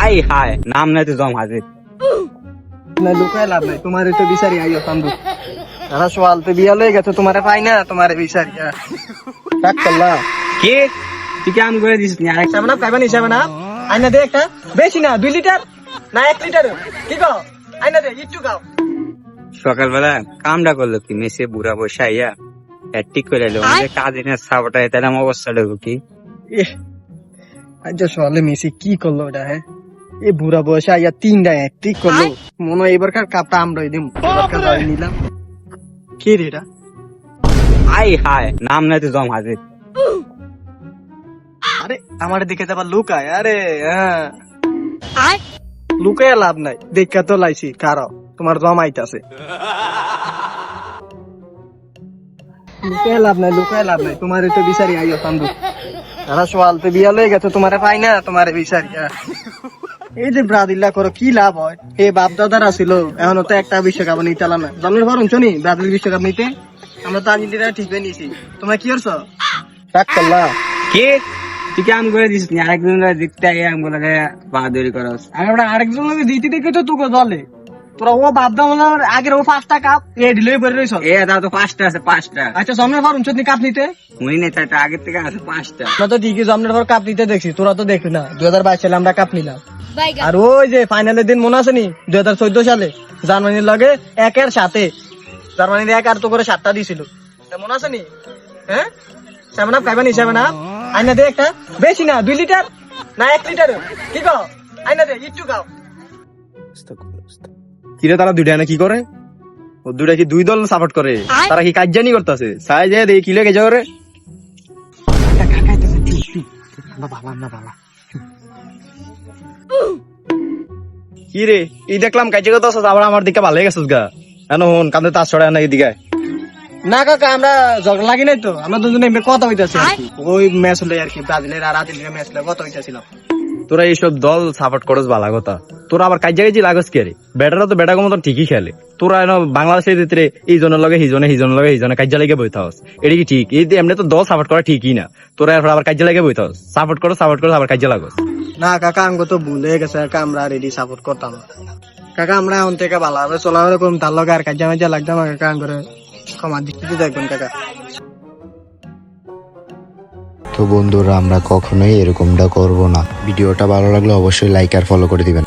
I হায় নাম নাই তো জম হাজির না লুকায় লাভ নাই, তোমারে তো বিচারি আইও সামদু তারা সোয়াল তো বিয়া লয়ে গেছে, তোমারে পাই না, তোমারে বিচারি কাক করলা কি তুই কি আম করে দিস নি আরেক সেভেন আপ খাইবেন হিসাবে না, আইনা দে একটা, বেশি না 2 লিটার না 1 লিটার, কি কও আইনা দে একটু খাও। সকালবেলা কামটা করলো কি মেসে বুড়া বসে আইয়া ঠিক করে এলো কাজিনের সাবটায় তাহলে আমার অবস্থাটা কি আজ সোয়ালে মেসি কি করলো এটা, হ্যাঁ এই বুড়া বয়সে আইয়া 3টা ঠিক করলো, মনে হয় এবারকার কাপটা আমরাই দিম, এবারকার দাঁড়ি নিলাম। কে রে এটা? আই হায় নাম নাই তো জম হাজির আরে আমার দিকে যাবার লুকায়, আরে হ্যাঁ লুকায় লাভ নাই, দেখা তো লাইছি কারো তোমার জমাইতাছে, লুকায় লাভ নাই, লুকায় লাভ নাই, তোমারে তো বিচারি আইও সামদু তারা সোয়াল তো বিয়া লয়ে গেছে, তোমারে পাই না, তোমারে বিচারি এই যে ব্রাজিল্লা করো কি লাভ হয়, এ বাপ দাদারা ছিল এখনো তো একটা বিশ্বকাপ নিতে এলাম না, জন্মের পর শুনি ব্রাজিল বিশ্বকাপ নিতে, আমরা তো আর্জেন্টিনা ঠিক হয়ে নিয়েছি, তোমরা কি করছো রাগ করলা? কি তুই কি আম করে দিস নি আরেকজন দেখতে আইয়া আম গুলাকে বাহাদুরি করস আমরা আরেকজনকে দিতে দেখে তো তোকে দলে, তোরা ও বাপ দাদার আগের ও 5টা কাপ রেডি লয়ে বের রইছ, এ দাও তো 5টা আছে 5টা আচ্ছা জন্মের পর শুনি কাপ নিতে, মুই নেই তাই আগের থেকে আছে 5টা আমরা তো ঠিকই জন্মের পর কাপ নিতে দেখছি, তোরা তো দেখবি না 2022 সালে আমরা কাপ নিলাম, আর ওই যে ফাইনালের দিন মনে আছে নি 2014 সালে জার্মানির লগে 1-এর সাথে, জার্মানির 1 আর তো করে 7টা দিছিল, মনে আছে নি? হ্যাঁ সেভেন আপ খাইবেন হিসাবে না, আইনা দে একটা, বেশি না 2 লিটার না 1 লিটার, কি কও আইনা দে একটু খাও। কিরে তারা দুইটা না কি করে, ও দুইটা কি 2 দল সাপোর্ট করে, তারা কি কাজ জানি করতেছে, সাই যায় দেখি কি লেগে যাও রে। কি রে এই দেখলাম কাজে কথা আবার আমার দিকে ভালো হয়ে গেছিস গা, এন হন কান্দে তার ছড়ায় না এদিকে। না কাকা আমরা ঝগড়া লাগি নাই তো, আমরা দুজনে এমনি কথা হইতাছি আর কি, ওই ম্যাচ হলে আর কি ব্রাজিলের আর আর্জেন্টিনার ম্যাচ হলে কথা হইতাছিলাম। তোরা এইসব দল সাপোর্ট করস ভালো কথা, তোরা আবার কাজ জায়গায় লাগস কে রে, বেটারা তো বেটা মতন ঠিকই খেলে, তোরা এন বাংলাদেশের ভিতরে এই জনের লগে হিজনে লগে হিজনে কাজে লেগে বইতে হস, এটা কি ঠিক? এই এমনি তো দল সাপোর্ট করা ঠিকই না, তোরা এরপর আবার কাজে লেগে বইতে হস, সাপোর্ট করো আবার কাজে লাগস। না কাকা আঙ্গ তো ভুল হয়ে গেছে কাকা, আমরা রেডি সাপোর্ট করতাম না কাকা, আমরা এখন থেকে ভালোভাবে চলাফেরা করুন, তার লগে আর কাজা মাজা লাগতাম কাকা, আঙ্গরে ক্ষমা দৃষ্টিতে দেখবেন কাকা। তো বন্ধুরা আমরা কখনোই এরকমটা করব না। ভিডিওটা ভালো লাগলে অবশ্যই লাইক আর ফলো করে দিবেন।